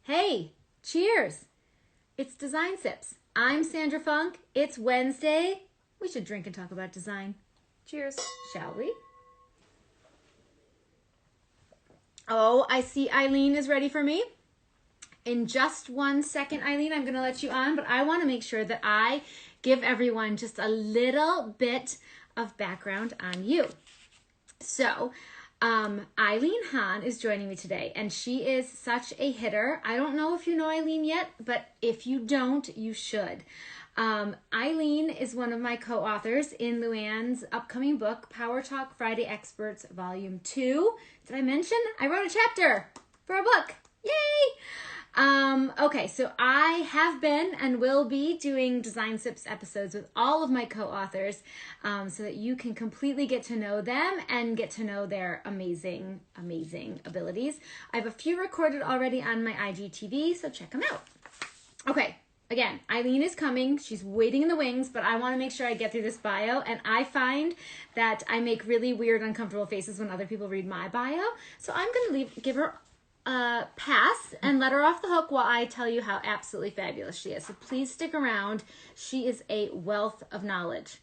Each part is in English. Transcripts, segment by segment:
Hey, cheers! It's Design Sips. I'm Sandra Funk. It's Wednesday. We should drink and talk about design. Cheers. Shall we? Oh, I see Eileen is ready for me. In just 1 second, Eileen, I'm going to let you on, but I want to make sure that I give everyone just a little bit of background on you. So, Eileen Hahn is joining me today, and she is such a hitter. I don't know if you know Eileen yet, but if you don't, you should. Eileen is one of my co-authors in Luann's upcoming book, Power Talk Friday Experts, Volume 2. Did I mention? I wrote a chapter for a book. Yay! Okay, so I have been and will be doing Design Sips episodes with all of my co-authors so that you can completely get to know them and get to know their amazing, amazing abilities. I have a few recorded already on my IGTV, so check them out. Okay, again, Eileen is coming. She's waiting in the wings, but I want to make sure I get through this bio, and I find that I make really weird, uncomfortable faces when other people read my bio, so I'm going to give her pass and let her off the hook while I tell you how absolutely fabulous she is. So please stick around. She is a wealth of knowledge.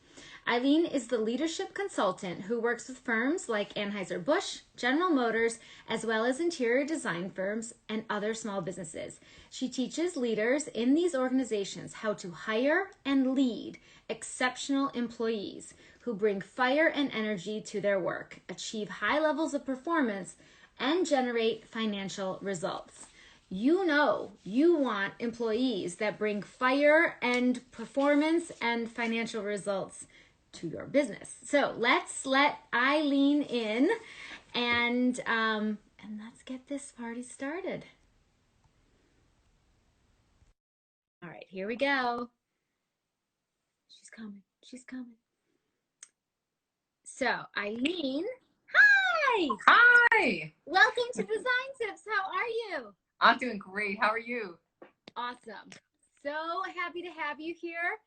Eileen is the leadership consultant who works with firms like Anheuser-Busch, General Motors, as well as interior design firms and other small businesses. She teaches leaders in these organizations how to hire and lead exceptional employees who bring fire and energy to their work, achieve high levels of performance, and generate financial results. You know you want employees that bring fire and performance and financial results to your business. So let's let Eileen in and let's get this party started. All right, here we go. She's coming. She's coming. So Eileen, hi! Hi. Welcome to Design Tips. How are you? I'm doing great. How are you? Awesome. So happy to have you here.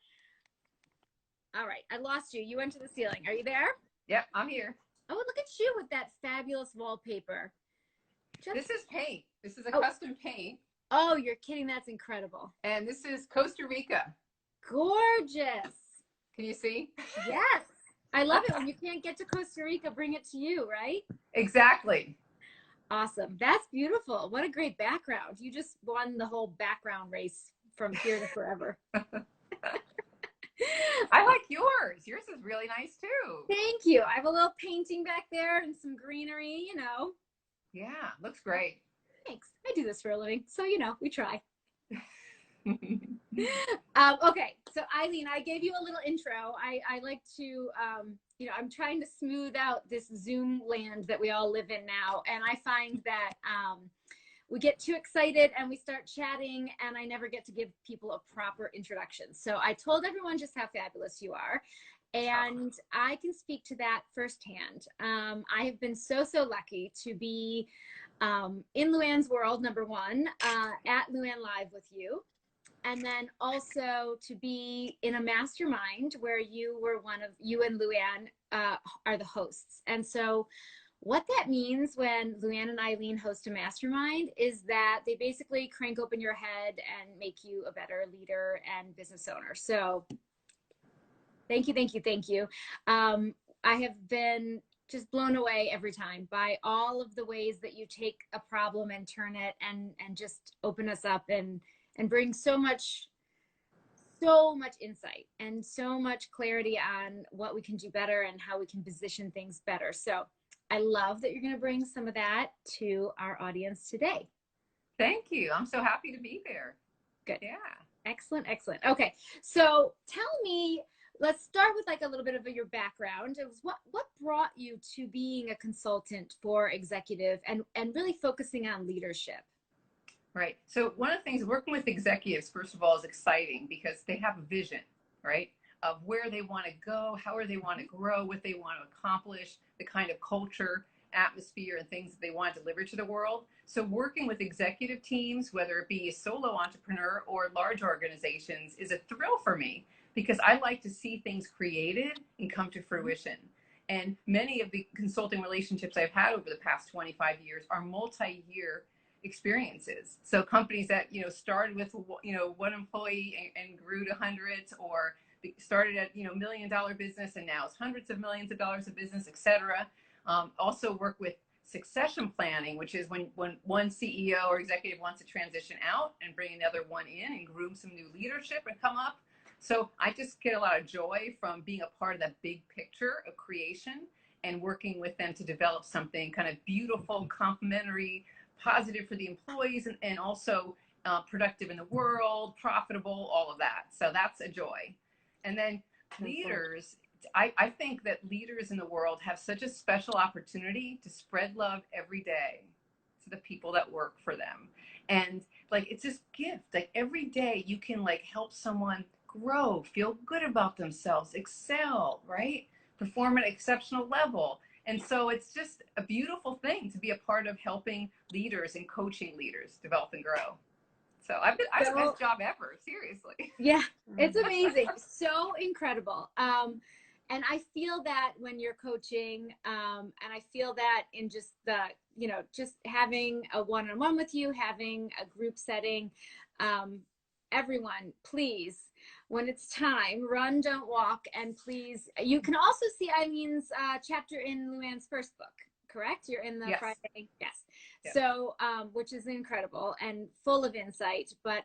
All right, I lost you. You went to the ceiling. Are you there? Yep, I'm here. Oh, look at you with that fabulous wallpaper. This is paint. This is a Oh. custom paint. Oh, you're kidding. That's incredible. And this is Costa Rica. Gorgeous. Can you see? Yes. I love it when you can't get to Costa Rica, bring it to you, right? Exactly. Awesome. That's beautiful. What a great background. You just won the whole background race from here to forever. I like yours. Yours is really nice too. Thank you. I have a little painting back there and some greenery, you know. Yeah, looks great. Thanks. I do this for a living, so you know, we try. Okay, so Eileen, I gave you a little intro. I like to, I'm trying to smooth out this Zoom land that we all live in now, and I find that we get too excited and we start chatting, and I never get to give people a proper introduction. So I told everyone just how fabulous you are, and I can speak to that firsthand. I have been so lucky to be in Luann's world, number one, at Luann Live with you. And then also to be in a mastermind where you and Luann are the hosts. And so what that means when Luann and Eileen host a mastermind is that they basically crank open your head and make you a better leader and business owner. So thank you. I have been just blown away every time by all of the ways that you take a problem and turn it and just open us up and bring so much insight and so much clarity on what we can do better and how we can position things better. So I love that you're going to bring some of that to our audience today. Thank you. I'm so happy to be there. Good. Yeah. Excellent. Okay. So tell me, let's start with like a little bit of your background. It was what brought you to being a consultant for executive and really focusing on leadership? Right. So one of the things working with executives, first of all, is exciting because they have a vision, right, of where they want to go, how they want to grow, what they want to accomplish, the kind of culture, atmosphere, and things that they want to deliver to the world. So working with executive teams, whether it be a solo entrepreneur or large organizations, is a thrill for me because I like to see things created and come to fruition. And many of the consulting relationships I've had over the past 25 years are multi-year experiences. So companies that, started with, one employee and grew to hundreds, or started at, $1 million business and now it's hundreds of millions of dollars of business, etc. Also work with succession planning, which is when one CEO or executive wants to transition out and bring another one in and groom some new leadership and come up. So I just get a lot of joy from being a part of that big picture of creation and working with them to develop something kind of beautiful, complementary, positive for the employees, and also productive in the world, profitable, all of that. So that's a joy. And then leaders, I think that leaders in the world have such a special opportunity to spread love every day to the people that work for them. And like, it's this gift, like every day you can like help someone grow, feel good about themselves, excel, right? Perform at an exceptional level. And so it's just a beautiful thing to be a part of helping leaders and coaching leaders develop and grow. So I have the best job ever, seriously. Yeah, it's amazing. So incredible. And I feel that when you're coaching, and I feel that in just the, just having a one-on-one with you, having a group setting, everyone, please, when it's time, run, don't walk. And please, you can also see Eileen's chapter in Luann's first book, correct? You're in the Yes. Friday. Yes. So, which is incredible and full of insight, but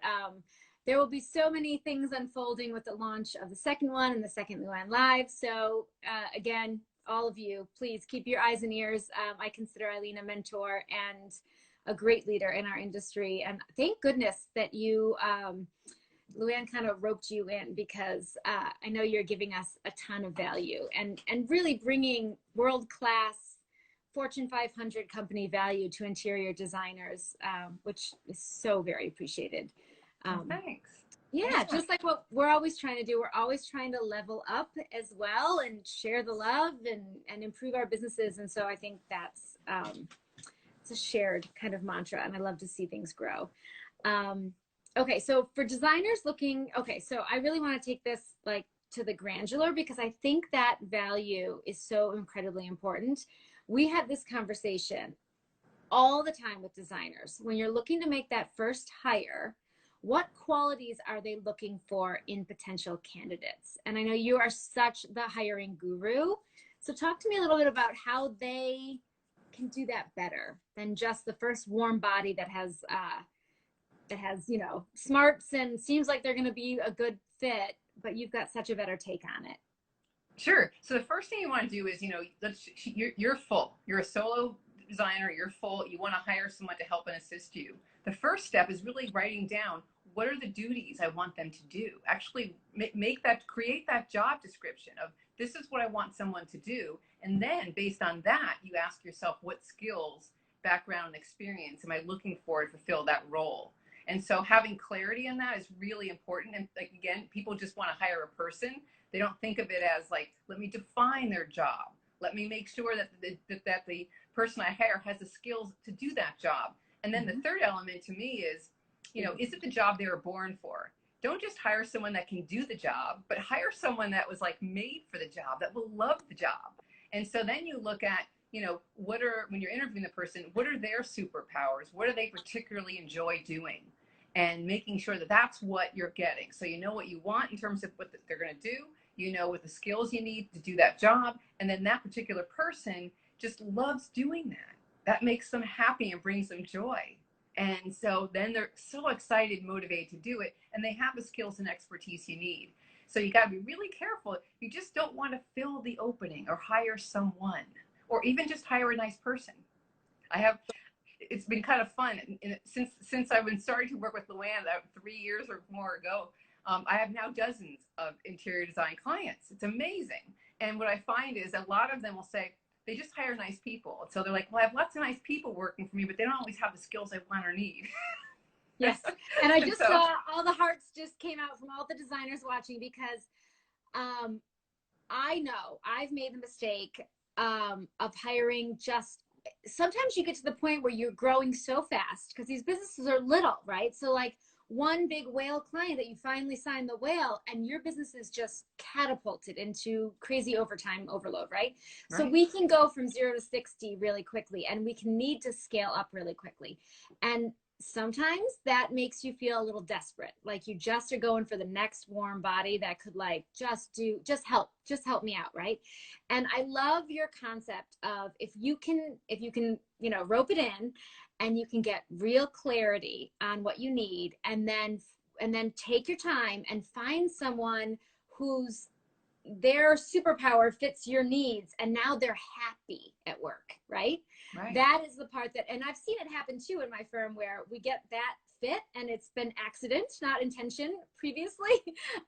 there will be so many things unfolding with the launch of the second one and the second Luann Live. So again, all of you, please keep your eyes and ears. I consider Eileen a mentor and a great leader in our industry. And thank goodness that you, Luann kind of roped you in, because I know you're giving us a ton of value and really bringing world-class Fortune 500 company value to interior designers, which is so very appreciated. Thanks. Yeah, just like what we're always trying to do. We're always trying to level up as well and share the love and improve our businesses. And so I think that's it's a shared kind of mantra, and I love to see things grow. Okay, so for designers looking, so I really want to take this like to the granular, because I think that value is so incredibly important. We have this conversation all the time with designers. When you're looking to make that first hire, what qualities are they looking for in potential candidates? And I know you are such the hiring guru. So talk to me a little bit about how they can do that better than just the first warm body that has, smarts and seems like they're going to be a good fit, but you've got such a better take on it. Sure. So the first thing you want to do is, you're full. You're a solo designer. You're full. You want to hire someone to help and assist you. The first step is really writing down, what are the duties I want them to do? Actually create that job description of, this is what I want someone to do. And then based on that, you ask yourself, what skills, background, and experience am I looking for to fulfill that role? And so having clarity in that is really important. And like, again, people just want to hire a person. They don't think of it as like, let me define their job. Let me make sure that the person I hire has the skills to do that job. And then the third element to me is, is it the job they were born for? Don't just hire someone that can do the job, but hire someone that was like made for the job, that will love the job. And so then you look at, when you're interviewing the person, what are their superpowers? What do they particularly enjoy doing? And making sure that that's what you're getting. So you know what you want in terms of what they're going to do. You know what the skills you need to do that job. And then that particular person just loves doing that. That makes them happy and brings them joy. And so then they're so excited and motivated to do it. And they have the skills and expertise you need. So you got to be really careful. You just don't want to fill the opening or hire someone, or even just hire a nice person. It's been kind of fun. Since I've been starting to work with Luann 3 years or more ago, I have now dozens of interior design clients. It's amazing. And what I find is a lot of them will say, they just hire nice people. So they're like, well, I have lots of nice people working for me, but they don't always have the skills I want or need. Yes. And I just saw all the hearts just came out from all the designers watching, because I know I've made the mistake of hiring sometimes you get to the point where you're growing so fast because these businesses are little, right? So like one big whale client that you finally signed the whale, and your business is just catapulted into crazy overtime overload, right? So Right. we can go from 0 to 60 really quickly, and we can need to scale up really quickly. And sometimes that makes you feel a little desperate, like you just are going for the next warm body that could like just help me out, right? And I love your concept of if you can rope it in, and you can get real clarity on what you need, and then take your time and find someone who's their superpower fits your needs, and now they're happy at work, right? Right. That is the part that, and I've seen it happen too in my firm, where we get that fit and it's been accident, not intention previously.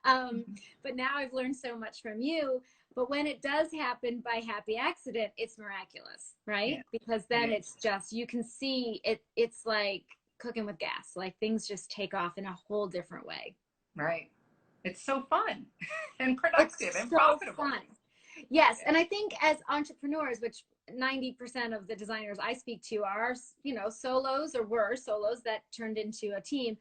But now I've learned so much from you. But when it does happen by happy accident, it's miraculous, right? Yeah, Because then it's just, you can see it, it's like cooking with gas, like things just take off in a whole different way. right. It's so fun and productive It's and so profitable. fun. Yes. And I think as entrepreneurs, which 90% of the designers I speak to are, solos, or were solos that turned into a team.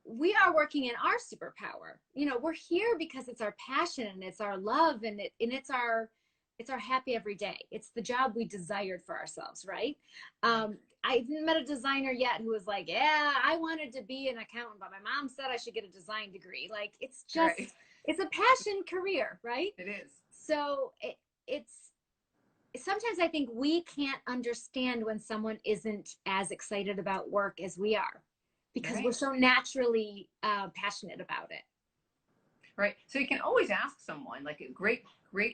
We are working in our superpower. We're here because it's our passion and it's our love, and it's our happy every day. It's the job we desired for ourselves, right? I haven't met a designer yet who was like, yeah, I wanted to be an accountant, but my mom said I should get a design degree. Like, it's just, Right. it's a passion career, right? It is. So it's, sometimes I think we can't understand when someone isn't as excited about work as we are, because Right. we're so naturally passionate about it. Right. So you can always ask someone, like, a great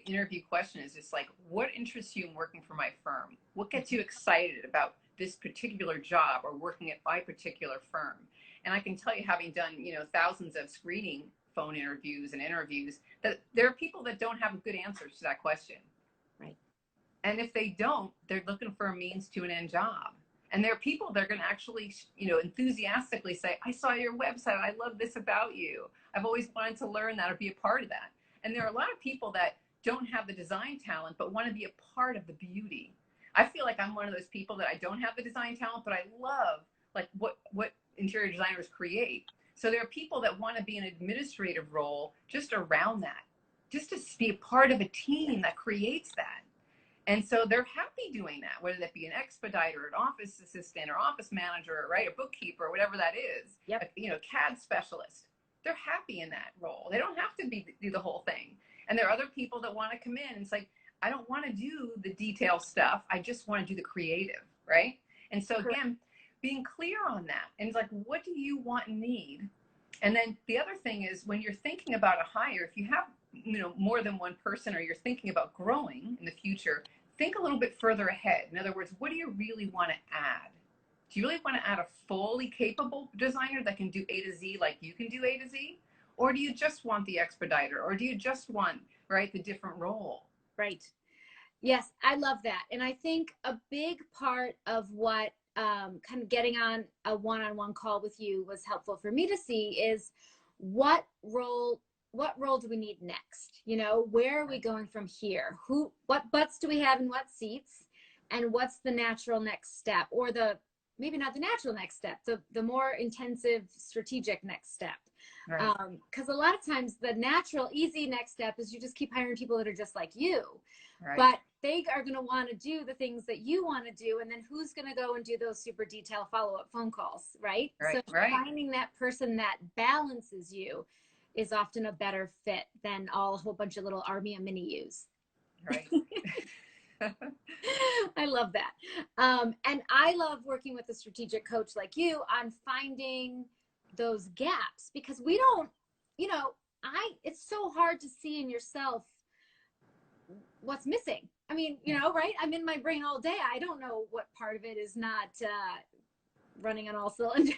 interview question is just like, what interests you in working for my firm? What gets you excited about this particular job or working at my particular firm? And I can tell you, having done, thousands of screening phone interviews and interviews, that there are people that don't have good answers to that question. Right. And if they don't, they're looking for a means to an end job. And there are people that are going to actually, enthusiastically say, I saw your website. I love this about you. I've always wanted to learn that or be a part of that. And there are a lot of people that don't have the design talent, but want to be a part of the beauty. I feel like I'm one of those people that I don't have the design talent, but I love like what interior designers create. So there are people that want to be in an administrative role just around that, just to be a part of a team that creates that. And so they're happy doing that, whether that be an expediter, an office assistant, or office manager, right, a bookkeeper, whatever that is. Yep. CAD specialist. They're happy in that role. They don't have to do the whole thing. And there are other people that want to come in and it's like, I don't want to do the detail stuff. I just want to do the creative, right? And so again, being clear on that, and it's like, what do you want and need? And then the other thing is, when you're thinking about a hire, if you have more than one person, or you're thinking about growing in the future, think a little bit further ahead. In other words, what do you really want to add? Do you really want to add a fully capable designer that can do A to Z like you can do A to Z? Or do you just want the expediter? Or do you just want, right, the different role? Right. Yes, I love that. And I think a big part of what kind of getting on a one-on-one call with you was helpful for me to see is what role do we need next? Where are we going from here? What butts do we have in what seats? And what's the natural next step, or maybe not the natural next step, the more intensive strategic next step. Right. Because a lot of times the natural, easy next step is you just keep hiring people that are just like you. Right. But they are going to want to do the things that you want to do. And then who's going to go and do those super detailed follow-up phone calls, right? Right. So Right. finding that person that balances you is often a better fit than a whole bunch of little army of mini yous. Right. I love that. And I love working with a strategic coach like you on finding those gaps, because we don't, it's so hard to see in yourself what's missing. I mean, right? I'm in my brain all day. I don't know what part of it is not running on all cylinders.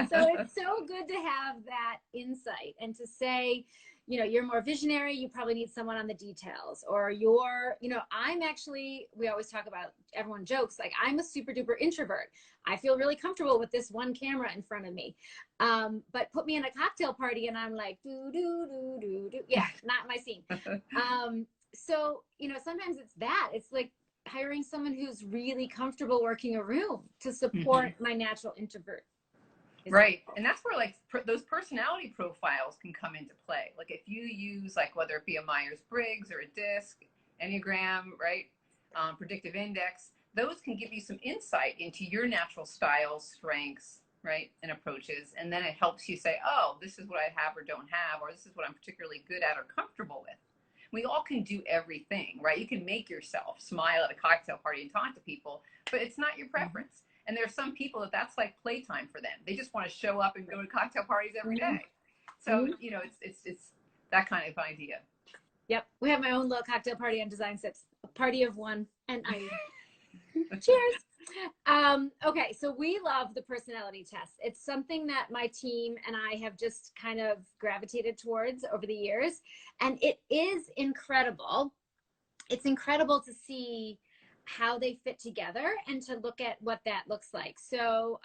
So it's so good to have that insight and to say, you're more visionary. You probably need someone on the details, or I'm actually, we always talk about, everyone jokes, like, I'm a super duper introvert. I feel really comfortable with this one camera in front of me. But put me in a cocktail party and I'm like, do, do, do, do, do. Yeah, not my scene. So, sometimes it's that. It's like hiring someone who's really comfortable working a room to support my natural introvert Right. And that's where like those personality profiles can come into play. Like if you use like whether it be a Myers-Briggs or a DISC, Enneagram, right? Predictive index, those can give you some insight into your natural styles, strengths, right? And approaches. And then it helps you say, oh, this is what I have or don't have, or this is what I'm particularly good at or comfortable with. We all can do everything, right? You can make yourself smile at a cocktail party and talk to people, but it's not your preference. And there are some people that's like playtime for them. They just want to show up and go to cocktail parties every day. So, you know, it's that kind of idea. Yep. We have my own little cocktail party on Design Sips, a party of one. And I, cheers. Okay. So we love the personality test. It's something that my team and I have just kind of gravitated towards over the years. And it is incredible. It's incredible to see how they fit together and to look at what that looks like. So,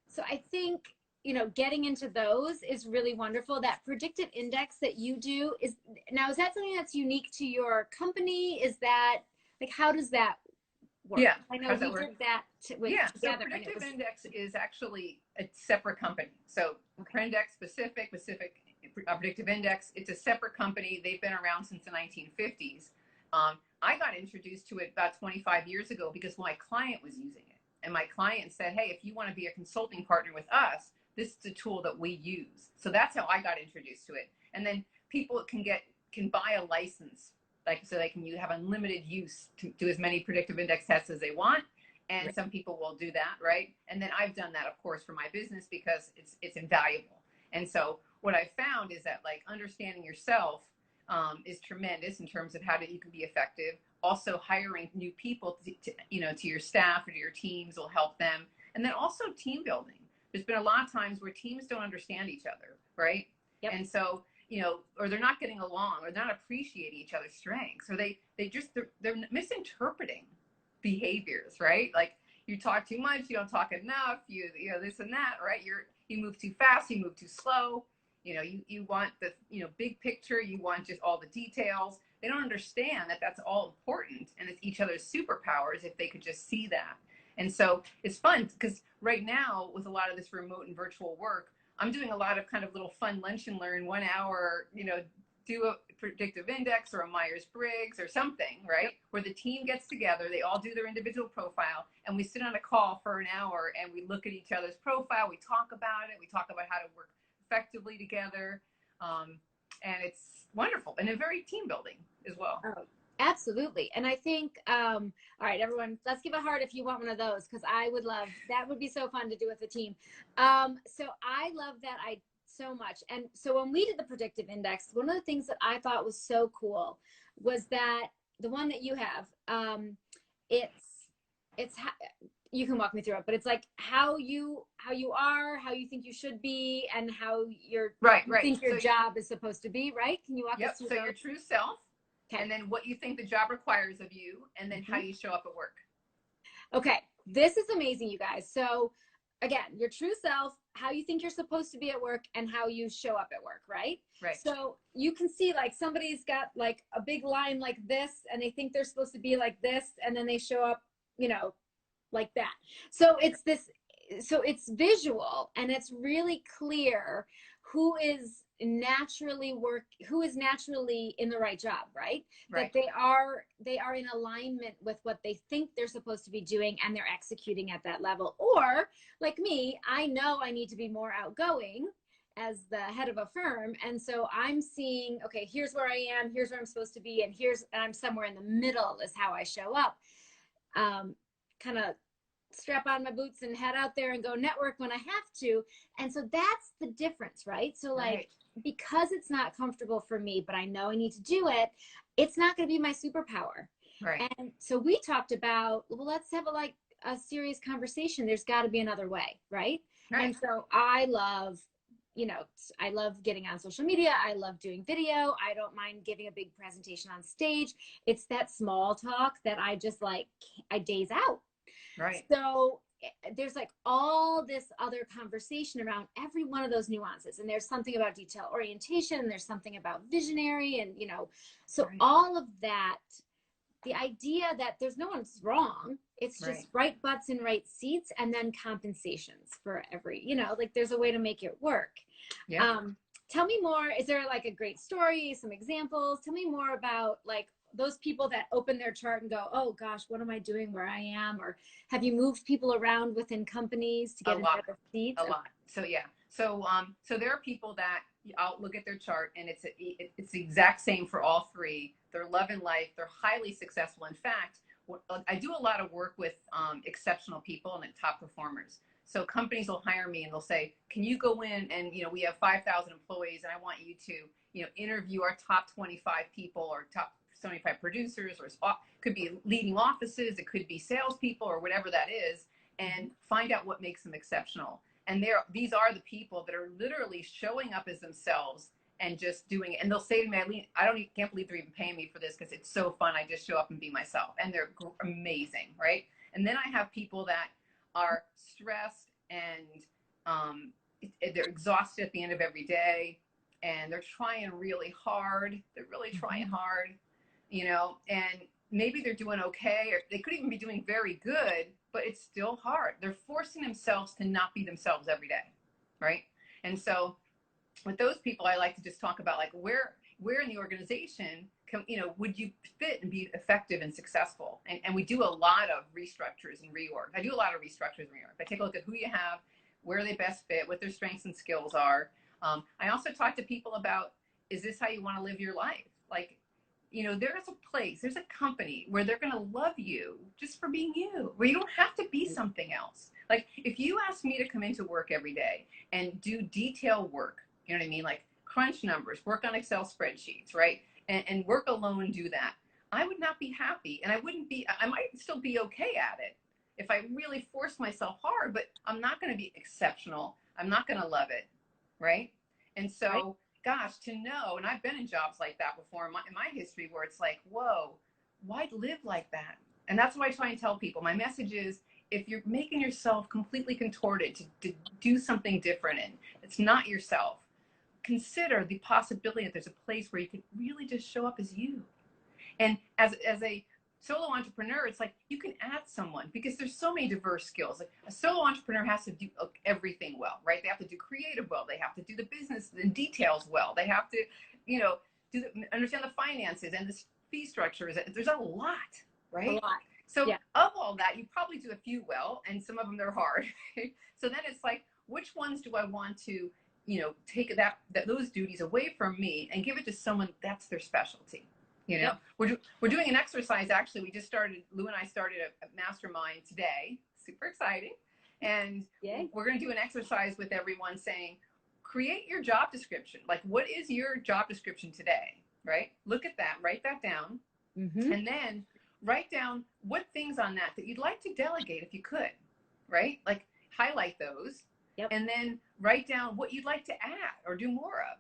so I think, you know, getting into those is really wonderful. That predictive index that you do is that something that's unique to your company? Is that like, how does that work? Yeah. I know we did that together. So predictive index is actually a separate company. So Prendex Pacific Predictive Index, it's a separate company. They've been around since the 1950s. I got introduced to it about 25 years ago because my client was using it. And my client said, hey, if you want to be a consulting partner with us, this is a tool that we use. So that's how I got introduced to it. And then people can buy a license, like so they can have unlimited use to do as many predictive index tests as they want. And some people will do that, right? And then I've done that, of course, for my business because it's invaluable. And so what I found is that like understanding yourself is tremendous in terms of how you can be effective. Also hiring new people to your staff or to your teams will help them. And then also team building. There's been a lot of times where teams don't understand each other, right? Yep. And so, you know, or they're not getting along or they're not appreciating each other's strengths, or they're misinterpreting behaviors, right? Like you talk too much, you don't talk enough, you know, this and that, right? You move too fast, you move too slow. You know, you want the, you know, big picture, you want just all the details. They don't understand that that's all important and it's each other's superpowers if they could just see that. And so it's fun because right now with a lot of this remote and virtual work, I'm doing a lot of kind of little fun lunch and learn 1 hour, you know, do a predictive index or a Myers-Briggs or something, right? Where the team gets together, they all do their individual profile, and we sit on a call for an hour and we look at each other's profile, we talk about it, we talk about how to work effectively together, and it's wonderful and a very team building as well. Oh, absolutely. And I think all right, everyone, let's give a heart if you want one of those, because I would love that. Would be so fun to do with the team. So I love that so much. And so when we did the predictive index, one of the things that I thought was so cool was that the one that you have, it's you can walk me through it, but it's like how you are, how you think you should be, and how you think your job is supposed to be, right? Can you walk us through your true self, and then what you think the job requires of you, and then how you show up at work. Okay, this is amazing, you guys. So again, your true self, how you think you're supposed to be at work, and how you show up at work, right? Right. So you can see like somebody's got like a big line like this, and they think they're supposed to be like this, and then they show up, you know, like that. So it's visual, and it's really clear who is naturally in the right job, right? That they are in alignment with what they think they're supposed to be doing, and they're executing at that level. Or like me, I know I need to be more outgoing as the head of a firm, and so I'm seeing, okay, here's where I am, here's where I'm supposed to be, and I'm somewhere in the middle is how I show up. Kind of strap on my boots and head out there and go network when I have to. And so that's the difference, right? So like, because it's not comfortable for me, but I know I need to do it, it's not going to be my superpower. Right. And so we talked about, well, let's have a serious conversation. There's got to be another way, right? And so I love getting on social media. I love doing video. I don't mind giving a big presentation on stage. It's that small talk that I just I daze out. Right. So there's like all this other conversation around every one of those nuances. And there's something about detail orientation. And there's something about visionary. And, you know, so all of that the idea that there's no one's wrong. It's just Right. right butts in right seats, and then compensations for every, like there's a way to make it work. Yeah. Tell me more. Is there like a great story, some examples? Tell me more about like those people that open their chart and go, oh gosh, what am I doing where I am? Or have you moved people around within companies to A get in lot, better seats? a lot. So yeah. So there are people that I'll look at their chart, and it's the exact same for all three. They're loving life. They're highly successful. In fact, I do a lot of work with exceptional people and top performers. So companies will hire me and they'll say, "Can you go in and we have 5,000 employees, and I want you to interview our top 25 people or top 75 producers, or it could be leading offices, it could be salespeople, or whatever that is, and find out what makes them exceptional." And these are the people that are literally showing up as themselves and just doing it. And they'll say to me, "Eileen, can't believe they're even paying me for this because it's so fun. I just show up and be myself." And they're amazing, right? And then I have people that are stressed and they're exhausted at the end of every day, and they're trying really hard. They're really trying hard, and maybe they're doing okay, or they could even be doing very good, but it's still hard. They're forcing themselves to not be themselves every day, right? And so with those people, I like to just talk about like where in the organization would you fit and be effective and successful? And we do a lot of restructures and reorg. I do a lot of restructures and reorg. I take a look at who you have, where they best fit, what their strengths and skills are. I also talk to people about, is this how you want to live your life? Like, there's a place, there's a company where they're going to love you just for being you, where you don't have to be something else. Like if you ask me to come into work every day and do detail work, you know what I mean? Like crunch numbers, work on Excel spreadsheets, right? And work alone, do that. I would not be happy, and I might still be okay at it if I really force myself hard, but I'm not going to be exceptional. I'm not going to love it, right? And so, right. Gosh, to know, and I've been in jobs like that before in my history, where it's like, whoa, why live like that? And that's what I try and tell people. My message is, if you're making yourself completely contorted to do something different and it's not yourself, consider the possibility that there's a place where you could really just show up as you. And as a solo entrepreneur, it's like you can add someone because there's so many diverse skills. Like a solo entrepreneur has to do everything well, right? They have to do creative well. They have to do the business and details well. They have to, understand the finances and the fee structures. There's a lot, right? A lot. So yeah. Of all that, you probably do a few well, and some of them they're hard. So then it's like, which ones do I want to, take those duties away from me and give it to someone that's their specialty? Yep. We're doing an exercise. Actually, Lou and I started a mastermind today. Super exciting. And Yay. We're going to do an exercise with everyone saying, create your job description. Like, what is your job description today? Right? Look at that, write that down. Mm-hmm. And then write down what things on that you'd like to delegate if you could, right? Like highlight those. Yep. And then write down what you'd like to add or do more of.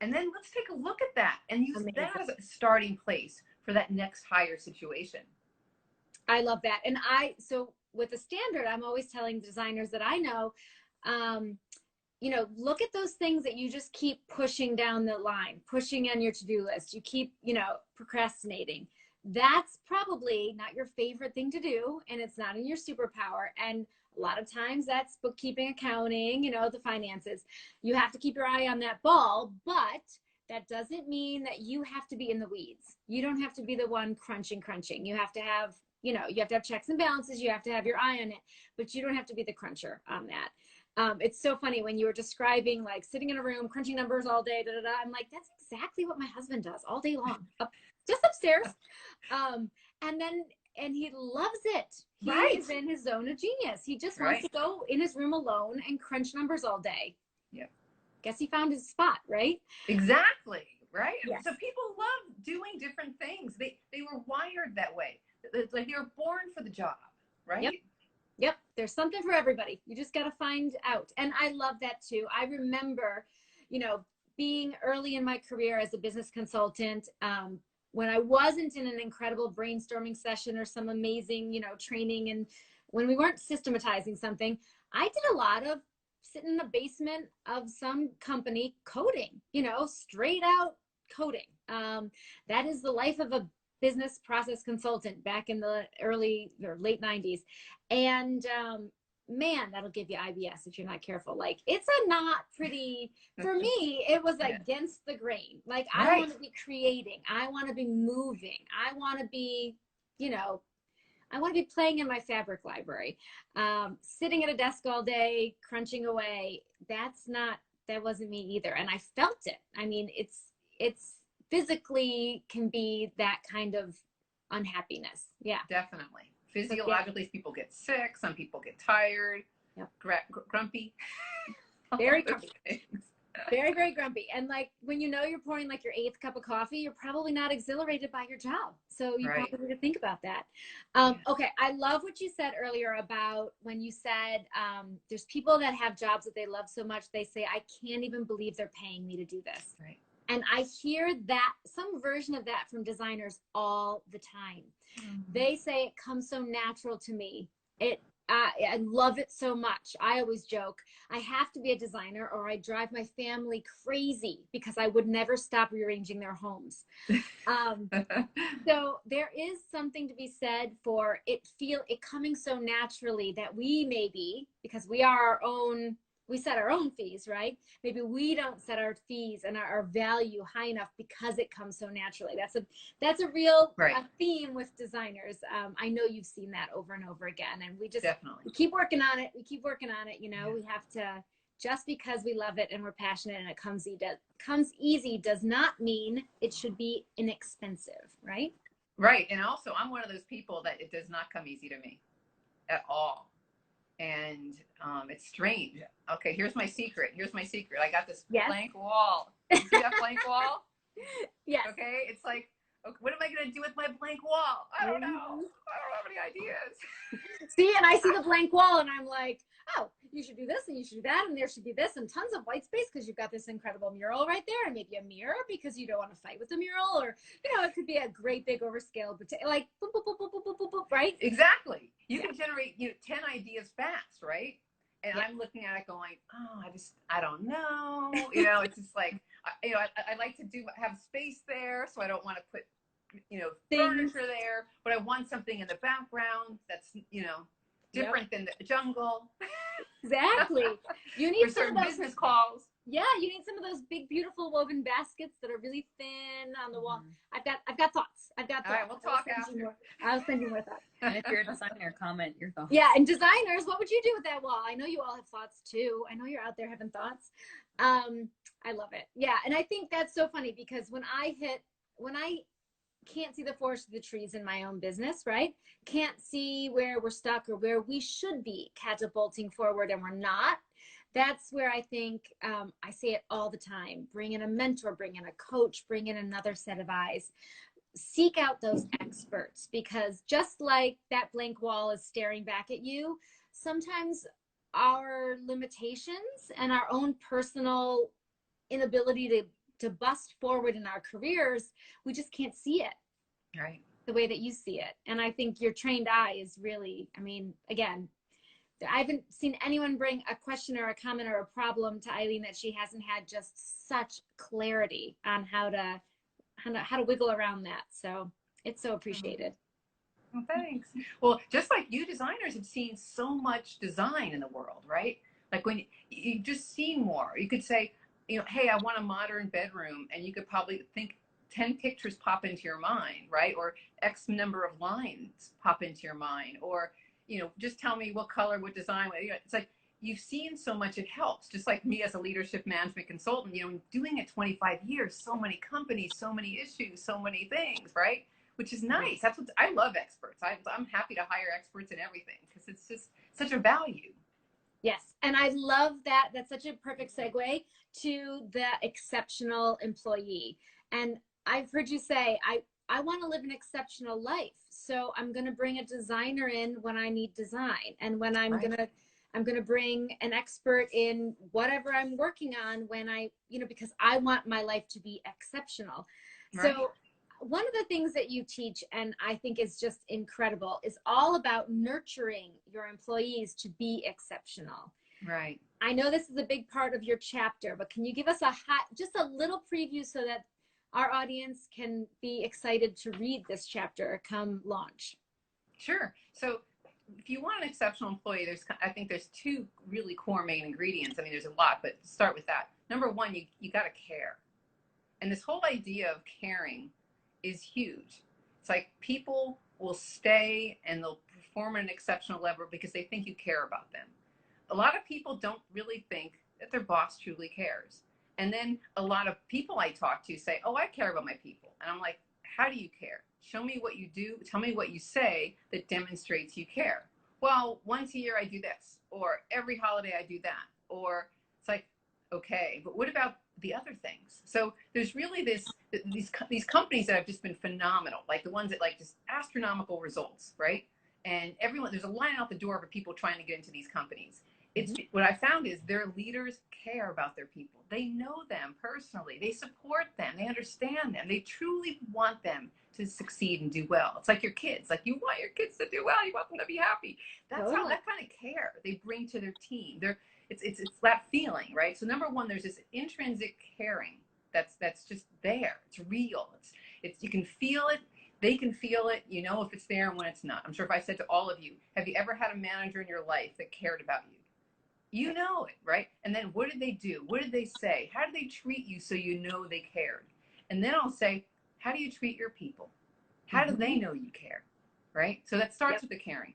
And then let's take a look at that and use Amazing. That as a starting place for that next higher situation. I love that. And so with the standard, I'm always telling designers that I know, look at those things that you just keep pushing down the line, pushing on your to-do list. You keep, procrastinating. That's probably not your favorite thing to do, and it's not in your superpower. And a lot of times that's bookkeeping, accounting, the finances. You have to keep your eye on that ball, but that doesn't mean that you have to be in the weeds. You don't have to be the one crunching. You have to have, you have to have checks and balances. You have to have your eye on it, but you don't have to be the cruncher on that. It's so funny when you were describing like sitting in a room, crunching numbers all day, I'm like, that's exactly what my husband does all day long, just upstairs. And he loves it. He is in his zone of genius. He just wants to go in his room alone and crunch numbers all day. Yeah. Guess he found his spot, right? Exactly. Right. Yes. So people love doing different things. They were wired that way. It's like they were born for the job, right? Yep. There's something for everybody. You just got to find out. And I love that too. I remember, being early in my career as a business consultant, when I wasn't in an incredible brainstorming session or some amazing, training, and when we weren't systematizing something, I did a lot of sitting in the basement of some company coding, straight out coding. That is the life of a business process consultant back in the early or late 90s. And man, that'll give you IBS if you're not careful. Like, it's a not pretty, for me, it was Yeah. against the grain. Like, I Right. want to be creating, I want to be moving, I want to be, you know, I want to be playing in my fabric library, sitting at a desk all day, crunching away. That wasn't me either. And I felt it. I mean, it's physically can be that kind of unhappiness. Yeah. Definitely. So, Physiologically, people get sick. Some people get tired, yep. Grumpy. Very grumpy. Very, very grumpy. And like, when you know you're pouring like your 8th cup of coffee, you're probably not exhilarated by your job. So you Right. probably need to think about that. Okay. I love what you said earlier about when you said there's people that have jobs that they love so much, they say, I can't even believe they're paying me to do this. Right. And I hear that, some version of that from designers all the time. Mm-hmm. They say it comes so natural to me. I love it so much. I always joke, I have to be a designer or I drive my family crazy because I would never stop rearranging their homes. So there is something to be said for it coming so naturally that we maybe, because we set our own fees, right? Maybe we don't set our fees and our value high enough because it comes so naturally. That's a real theme with designers. I know you've seen that over and over again, and we keep working on it. You know, we have to, just because we love it and we're passionate and it comes easy does not mean it should be inexpensive, right? Right. And also, I'm one of those people that it does not come easy to me at all. And it's strange. Okay, here's my secret. I got this blank wall. You see that blank wall? Yes. Okay, it's like, okay, what am I going to do with my blank wall? I don't know. I don't have any ideas. See, and I see the blank wall and I'm like, oh, you should do this and you should do that and there should be this and tons of white space because you've got this incredible mural right there, and maybe a mirror because you don't want to fight with the mural, or, you know, it could be a great big overscale, but like, boop, boop, boop, boop, boop, boop, boop, right? Exactly. You can generate 10 ideas fast, right? And I'm looking at it going, oh, I don't know. You know, it's just like, you know, I like to have space there, so I don't want to put, you know, furniture there, but I want something in the background that's, you know, different than the jungle. Exactly. You need some business calls. Yeah, you need some of those big, beautiful woven baskets that are really thin on the wall. I've got thoughts. All right, we'll talk after. I'll send you more thoughts. And if you're a designer, comment your thoughts. Yeah, and designers, what would you do with that wall? I know you all have thoughts too. I know you're out there having thoughts. I love it. Yeah, and I think that's so funny because when I can't see the forest of the trees in my own business, right? Can't see where we're stuck or where we should be catapulting forward and we're not. That's where I think, I say it all the time, bring in a mentor, bring in a coach, bring in another set of eyes. Seek out those experts, because just like that blank wall is staring back at you, sometimes our limitations and our own personal inability to bust forward in our careers, we just can't see it the way that you see it. And I think your trained eye is really, I mean, again, I haven't seen anyone bring a question or a comment or a problem to Eileen that she hasn't had just such clarity on how to wiggle around that. So it's so appreciated. Well, thanks. Well, just like you, designers have seen so much design in the world, right? Like when you just see more, you could say, you know, hey, I want a modern bedroom, and you could probably think 10 pictures pop into your mind, right? Or X number of lines pop into your mind, or, you know, just tell me what color, what design. It's like you've seen so much, it helps. Just like me as a leadership management consultant, you know, doing it 25 years, so many companies, so many issues, so many things, right? Which is nice. That's what I love, experts. I'm happy to hire experts in everything because it's just such a value. Yes. And I love that. That's such a perfect segue to the exceptional employee. And I've heard you say, I want to live an exceptional life. So I'm going to bring a designer in when I need design. And when I'm going to bring an expert in whatever I'm working on when because I want my life to be exceptional. Right. So one of the things that you teach, and I think is just incredible, is all about nurturing your employees to be exceptional. Right. I know this is a big part of your chapter, but can you give us just a little preview so that our audience can be excited to read this chapter come launch? Sure. So if you want an exceptional employee, I think there's two really core main ingredients. I mean, there's a lot, but start with that. Number one, you got to care. And this whole idea of caring is huge. It's like people will stay and they'll perform at an exceptional level because they think you care about them. A lot of people don't really think that their boss truly cares. And then a lot of people I talk to say, oh, I care about my people. And I'm like, how do you care? Show me what you do. Tell me what you say that demonstrates you care. Well, once a year I do this, or every holiday I do that, or it's like, okay, but what about the other things? So there's really these companies that have just been phenomenal, like the ones that like just astronomical results, right? And there's a line out the door for people trying to get into these companies. It's what I found is their leaders care about their people. They know them personally. They support them. They understand them. They truly want them to succeed and do well. It's like your kids. Like you want your kids to do well. You want them to be happy. That's how that kind of care they bring to their team. It's that feeling, right? So number one, there's this intrinsic caring that's just there. It's real. It's you can feel it. They can feel it. You know if it's there and when it's not. I'm sure if I said to all of you, have you ever had a manager in your life that cared about you? You know it, right? And then what did they do? What did they say? How did they treat you so you know they cared? And then I'll say, how do you treat your people? How do they know you care, right? So that starts with the caring.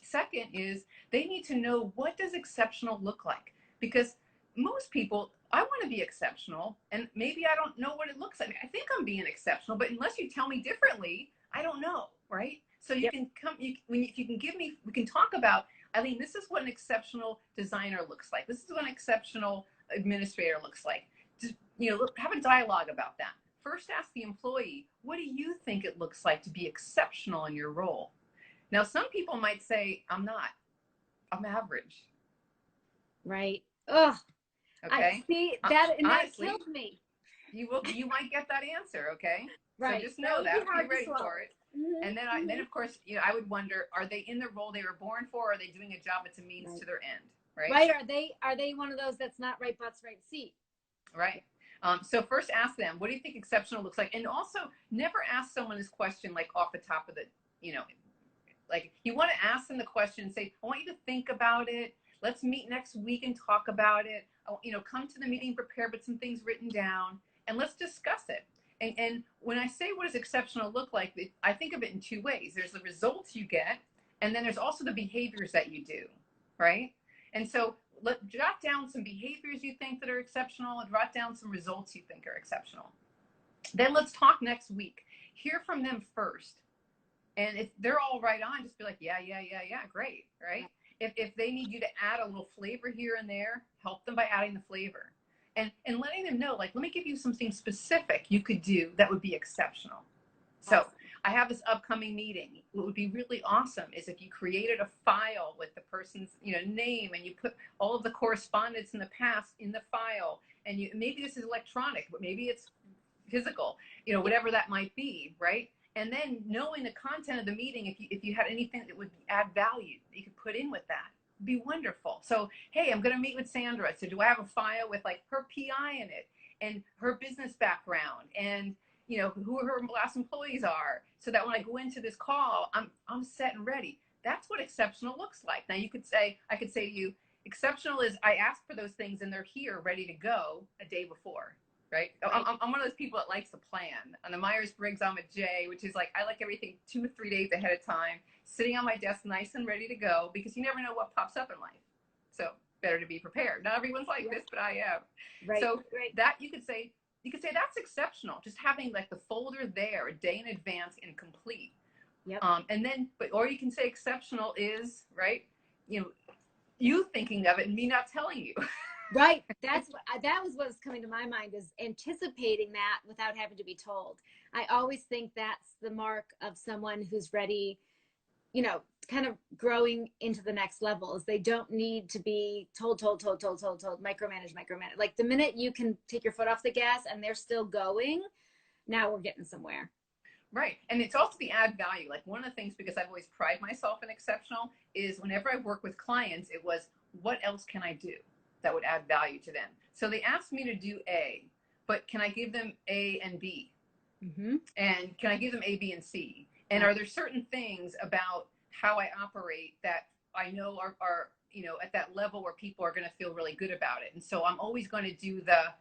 Second is they need to know, what does exceptional look like? Because most people, I want to be exceptional, and maybe I don't know what it looks like. I think I'm being exceptional, but unless you tell me differently, I don't know, right? So you can come, if you can give me, we can talk about, Eileen, this is what an exceptional designer looks like. This is what an exceptional administrator looks like. Just, have a dialogue about that. First, ask the employee, what do you think it looks like to be exceptional in your role? Now, some people might say, I'm not. I'm average. Right. Ugh. Okay. I see that, and honestly, that killed me. You might get that answer. Okay. Right. So just know that. Be ready for it. Mm-hmm. And then of course, I would wonder, are they in the role they were born for? Or are they doing a job that's a means to their end? Right. Right. Are they one of those that's not right butts, right seat? Right. So first ask them, what do you think exceptional looks like? And also never ask someone this question like off the top of the, like you want to ask them the question and say, I want you to think about it. Let's meet next week and talk about it. Come to the meeting prepared with some things written down and let's discuss it. And when I say what does exceptional look like, I think of it in two ways. There's the results you get, and then there's also the behaviors that you do, right? And so jot down some behaviors you think that are exceptional and jot down some results you think are exceptional. Then let's talk next week. Hear from them first. And if they're all right on, just be like, yeah, great, right? If they need you to add a little flavor here and there, help them by adding the flavor. And letting them know, like, let me give you something specific you could do that would be exceptional. So I have this upcoming meeting. What would be really awesome is if you created a file with the person's name and you put all of the correspondence in the past in the file. And maybe this is electronic, but maybe it's physical, whatever that might be, right? And then knowing the content of the meeting, if you had anything that would add value that you could put in with that, would be wonderful. So, hey, I'm going to meet with Sandra. So do I have a file with like her PI in it and her business background and who her last employees are, so that when I go into this call, I'm set and ready. That's what exceptional looks like. Now I could say to you, exceptional is I ask for those things and they're here ready to go a day before. Right? I'm one of those people that likes to plan. On the Myers-Briggs, I'm a J, which is like, I like everything 2 or 3 days ahead of time, sitting on my desk nice and ready to go, because you never know what pops up in life. So better to be prepared. Not everyone's like this, but I am. Right. So that you could say that's exceptional. Just having like the folder there a day in advance and complete. Yep. And then, or you can say exceptional is, right, you thinking of it and me not telling you. Right. That was what was coming to my mind, is anticipating that without having to be told. I always think that's the mark of someone who's ready, kind of growing into the next level, is they don't need to be told, micromanage. Like the minute you can take your foot off the gas and they're still going, now we're getting somewhere. Right. And it's also the add value. Like one of the things, because I've always prided myself in exceptional, is whenever I work with clients, it was, what else can I do that would add value to them? So they asked me to do A, but can I give them A and B? Mm-hmm. And can I give them A, B, and C? And are there certain things about how I operate that I know are at that level where people are going to feel really good about it? And so I'm always going to do the,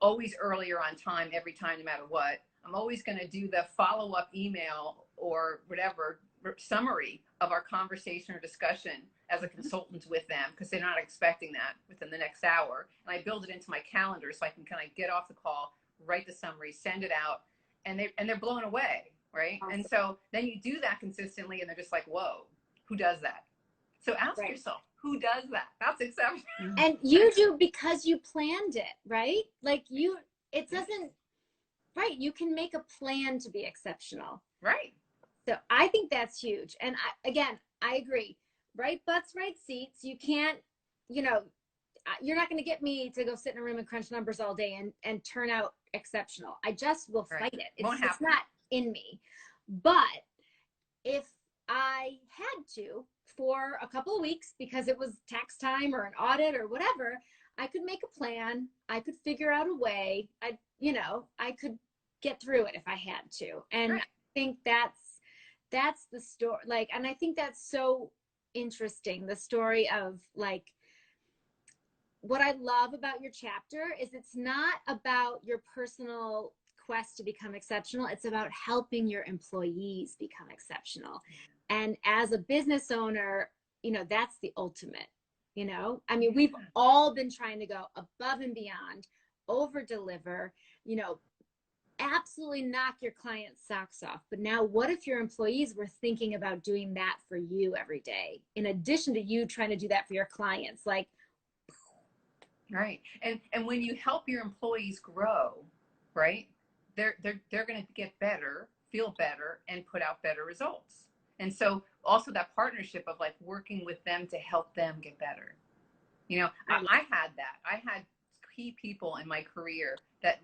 always earlier on time, every time, no matter what. I'm always going to do the follow-up email or whatever summary of our conversation or discussion as a consultant with them, because they're not expecting that within the next hour. And I build it into my calendar so I can kind of get off the call, write the summary, send it out, and they're blown away, right? Awesome. And so then you do that consistently, and they're just like, whoa, who does that? So ask yourself, who does that? That's exceptional. And you do because you planned it, right? Like it doesn't, right? You can make a plan to be exceptional. Right. So I think that's huge. And I agree. Right butts, right seats. You can't, you're not going to get me to go sit in a room and crunch numbers all day and turn out exceptional. I just will fight it. It's not in me. But if I had to for a couple of weeks because it was tax time or an audit or whatever, I could make a plan. I could figure out a way. I could get through it if I had to. And I think that's the story. And I think that's so interesting. The story of what I love about your chapter is it's not about your personal quest to become exceptional. It's about helping your employees become exceptional. And as a business owner, that's the ultimate, I mean, we've all been trying to go above and beyond, over deliver, absolutely knock your client's socks off. But now what if your employees were thinking about doing that for you every day, in addition to you trying to do that for your clients? Right. And when you help your employees grow, right, they're going to get better, feel better, and put out better results. And so also that partnership of working with them to help them get better. I had that. I had key people in my career that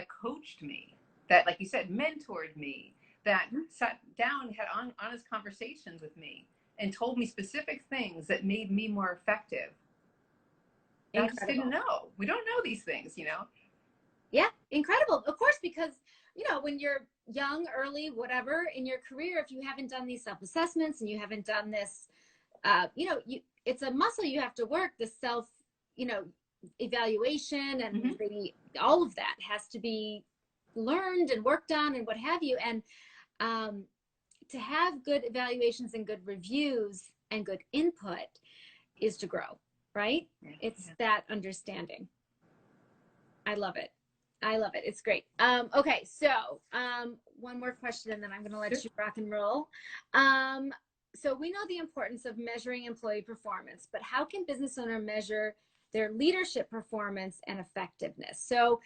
coached me, that, like you said, mentored me, that sat down, had honest conversations with me, and told me specific things that made me more effective. I just didn't know. We don't know these things, Yeah, incredible. Of course, because, when you're young, early, whatever in your career, if you haven't done these self-assessments and you haven't done this, it's a muscle you have to work, the self, evaluation, and all of that has to be learned and worked on and what have you. And to have good evaluations and good reviews and good input is to grow, right? It's that understanding. I love it. It's great. Okay, so one more question and then I'm going to let you rock and roll. So we know the importance of measuring employee performance, but how can business owner measure their leadership performance and effectiveness? So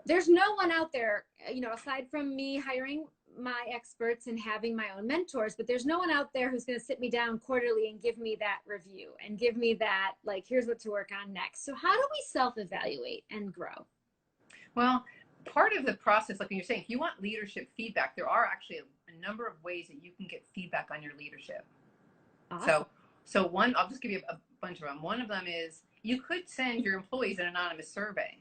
there's no one out there, aside from me hiring my experts and having my own mentors, but there's no one out there who's going to sit me down quarterly and give me that review and give me that, here's what to work on next. So how do we self-evaluate and grow? Well, part of the process, like when you're saying, if you want leadership feedback, there are actually a number of ways that you can get feedback on your leadership. Awesome. So one, I'll just give you a bunch of them. One of them is you could send your employees an anonymous survey.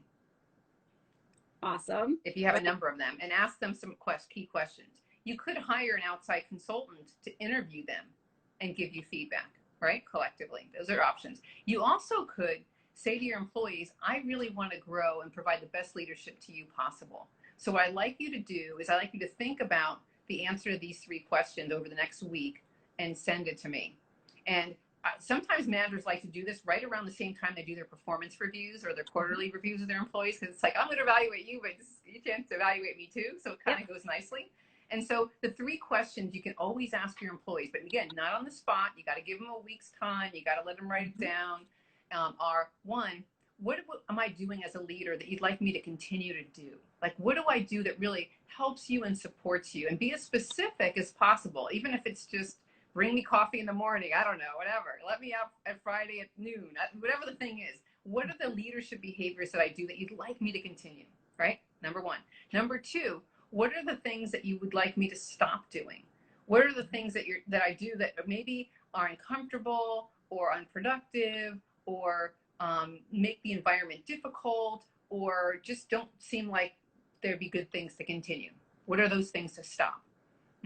Awesome. If you have a number of them, and ask them some key questions. You could hire an outside consultant to interview them and give you feedback, right? Collectively. Those are options. You also could say to your employees, I really want to grow and provide the best leadership to you possible. So what I'd like you to do is I'd like you to think about the answer to these 3 questions over the next week and send it to me. And sometimes managers like to do this right around the same time they do their performance reviews or their quarterly reviews of their employees, because it's I'm going to evaluate you, but you can't evaluate me too. So it kind of goes nicely. And so the 3 questions you can always ask your employees, but again, not on the spot. You got to give them a week's time. You got to let them write it down. Are 1, what am I doing as a leader that you'd like me to continue to do? What do I do that really helps you and supports you? And be as specific as possible, even if it's just bring me coffee in the morning. I don't know, whatever. Let me up at Friday at noon, whatever the thing is. What are the leadership behaviors that I do that you'd like me to continue, right? Number 1. Number 2, what are the things that you would like me to stop doing? What are the things that I do that maybe are uncomfortable or unproductive, or make the environment difficult, or just don't seem like there'd be good things to continue? What are those things to stop?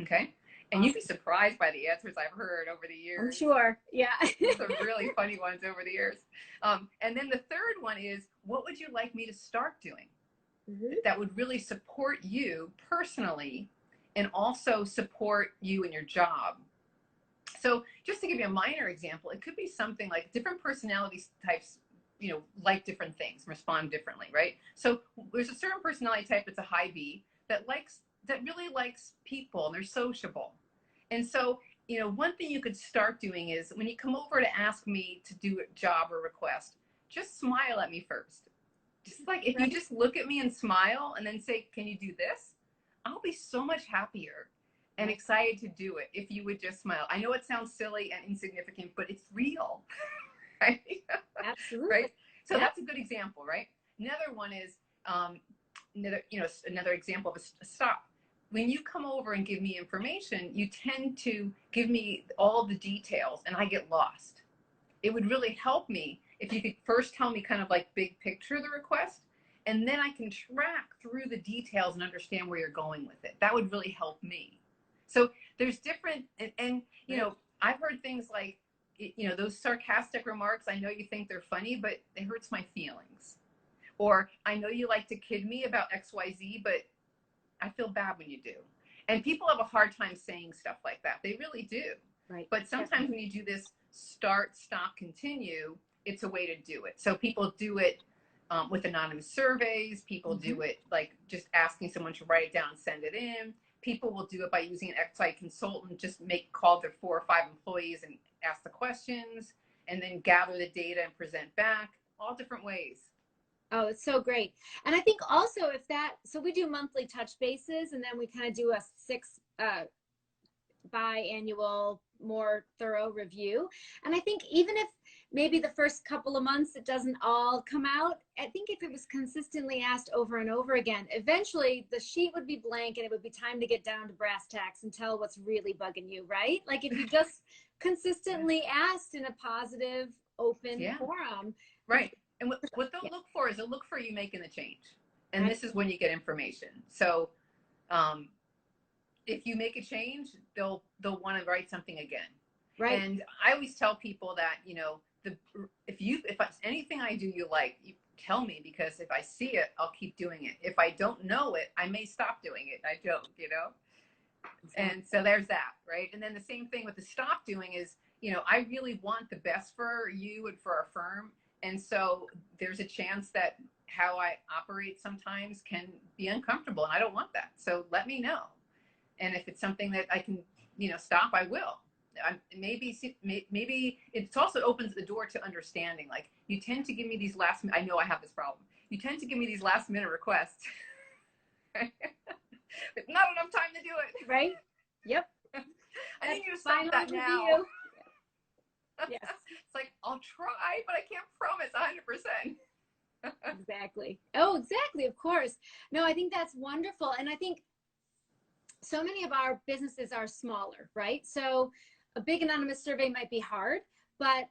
Okay. And you'd be surprised by the answers I've heard over the years. I'm sure. Yeah. Some really funny ones over the years. And then the third one is, what would you like me to start doing that would really support you personally and also support you in your job? So just to give you a minor example, it could be something like different personality types, like different things, respond differently, right? So there's a certain personality type that's a high B that really likes people and they're sociable. And so, one thing you could start doing is when you come over to ask me to do a job or request, just smile at me first. Just like if you just look at me and smile and then say, can you do this? I'll be so much happier and excited to do it if you would just smile. I know it sounds silly and insignificant, but it's real, right? Absolutely. Right? So that's a good example, right? Another one is, another example of a stop. When you come over and give me information, you tend to give me all the details and I get lost. It would really help me if you could first tell me kind of like big picture of the request, and then I can track through the details and understand where you're going with it. That would really help me. So there's different, and I've heard things like, those sarcastic remarks, I know you think they're funny, but it hurts my feelings. Or I know you like to kid me about XYZ, but I feel bad when you do. And people have a hard time saying stuff like that. They really do. Right. But sometimes when you do this start, stop, continue, it's a way to do it. So people do it with anonymous surveys. People do it like just asking someone to write it down and send it in. People will do it by using an outside consultant, just call their 4 or 5 employees and ask the questions and then gather the data and present back, all different ways. Oh, it's so great. And I think also so we do monthly touch bases and then we kind of do a 6 biannual, more thorough review. And I think even if maybe the first couple of months it doesn't all come out, I think if it was consistently asked over and over again, eventually the sheet would be blank and it would be time to get down to brass tacks and tell what's really bugging you, right? Like if you just consistently asked in a positive, open forum. Right. And what they'll look for is they'll look for you making the change. And this is when you get information. So if you make a change, they'll want to write something again. Right. And I always tell people that, if it's anything I do you like, you tell me, because if I see it, I'll keep doing it. If I don't know it, I may stop doing it. I joke, And so there's that, right? And then the same thing with the stop doing is, I really want the best for you and for our firm. And so there's a chance that how I operate sometimes can be uncomfortable, and I don't want that. So let me know. And if it's something that I can, stop, I will. Maybe it also opens the door to understanding. Like, you tend to give me these I know I have this problem. You tend to give me these last minute requests. But not enough time to do it. Right? Yep. I need you to stop that now. Yes. It's like, I'll try, but I can't promise 100%. Exactly. Oh, exactly. Of course. No, I think that's wonderful. And I think so many of our businesses are smaller, right? So a big anonymous survey might be hard, but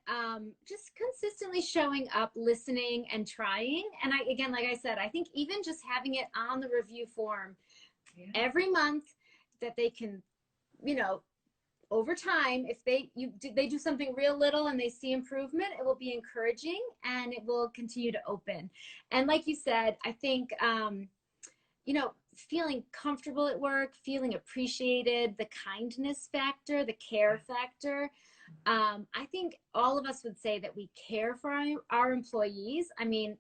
just consistently showing up, listening and trying. And again, like I said, I think even just having it on the review form every month, that they can, over time, if they do something real little and they see improvement, it will be encouraging and it will continue to open. And like you said, I think, feeling comfortable at work, feeling appreciated, the kindness factor, the care factor. I think all of us would say that we care for our employees. I mean,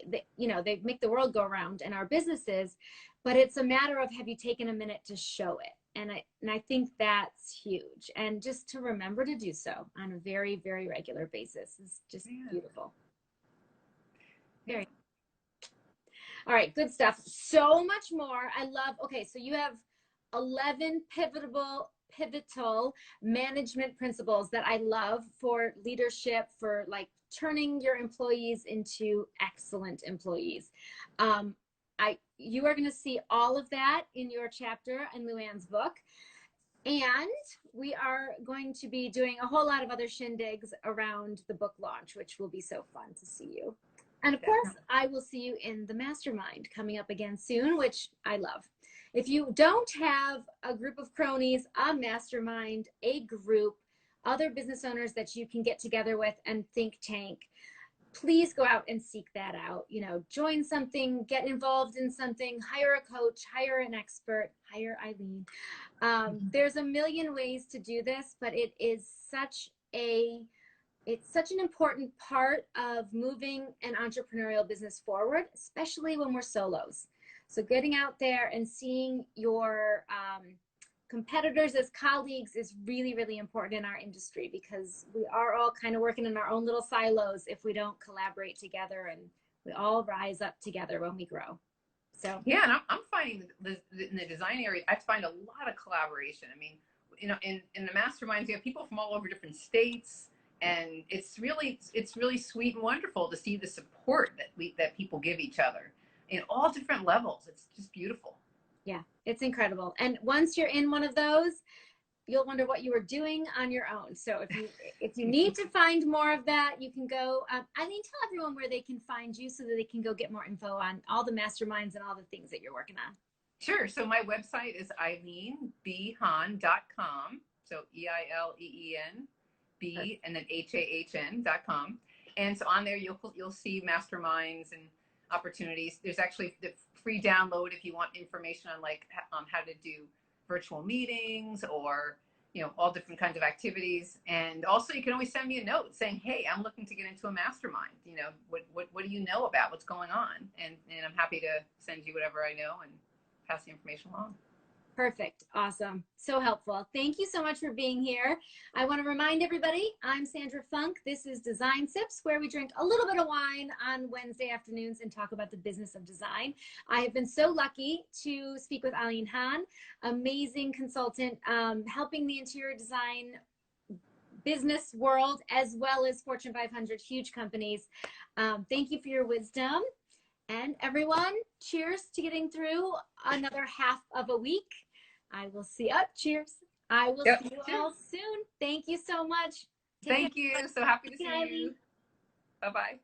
they make the world go around in our businesses, but it's a matter of, have you taken a minute to show it? And I think that's huge. And just to remember to do so on a very, very regular basis is just beautiful. Very. All right, good stuff. So much more. I love, okay, so you have 11 pivotal management principles that I love for leadership, for like turning your employees into excellent employees. You are going to see all of that in your chapter in Luann's book. And we are going to be doing a whole lot of other shindigs around the book launch, which will be so fun to see you. And of course, Definitely. I will see you in the mastermind coming up again soon, which I love. If you don't have a group of cronies, a mastermind, a group, other business owners that you can get together with and think tank, please go out and seek that out. You know, join something, get involved in something, hire a coach, hire an expert, hire Eileen. There's a million ways to do this, but it's such an important part of moving an entrepreneurial business forward, especially when we're solos. So getting out there and seeing your competitors as colleagues is really, really important in our industry, because we are all kind of working in our own little silos if we don't collaborate together, and we all rise up together when we grow. So Yeah, and I'm finding in the design area, I find a lot of collaboration. I mean, you know, in the masterminds, you have people from all over different states, and it's really sweet and wonderful to see the support that people give each other in all different levels. It's just beautiful. yeah, it's incredible. And once you're in one of those, you'll wonder what you were doing on your own. So if you need to find more of that, you can go. Eileen, tell everyone where they can find you so that they can go get more info on all the masterminds and all the things that you're working on. Sure. So my website is eileenbhahn.com. So EILEEN B and then HAHN.com. And so on there you'll see masterminds and opportunities. There's actually the free download if you want information on like how to do virtual meetings or, you know, all different kinds of activities. And also you can always send me a note saying, hey, I'm looking to get into a mastermind. You know, what do you know about what's going on? And I'm happy to send you whatever I know and pass the information along. Perfect. Awesome. So helpful. Thank you so much for being here. I want to remind everybody, I'm Sandra Funk. This is Design Sips, where we drink a little bit of wine on Wednesday afternoons and talk about the business of design. I have been so lucky to speak with Eileen Hahn, amazing consultant, helping the interior design business world as well as Fortune 500 huge companies. Thank you for your wisdom. And everyone, cheers to getting through another half of a week. I will see you. Cheers. I will see you all soon. Thank you so much. Thank you. So happy to see you. Bye-bye.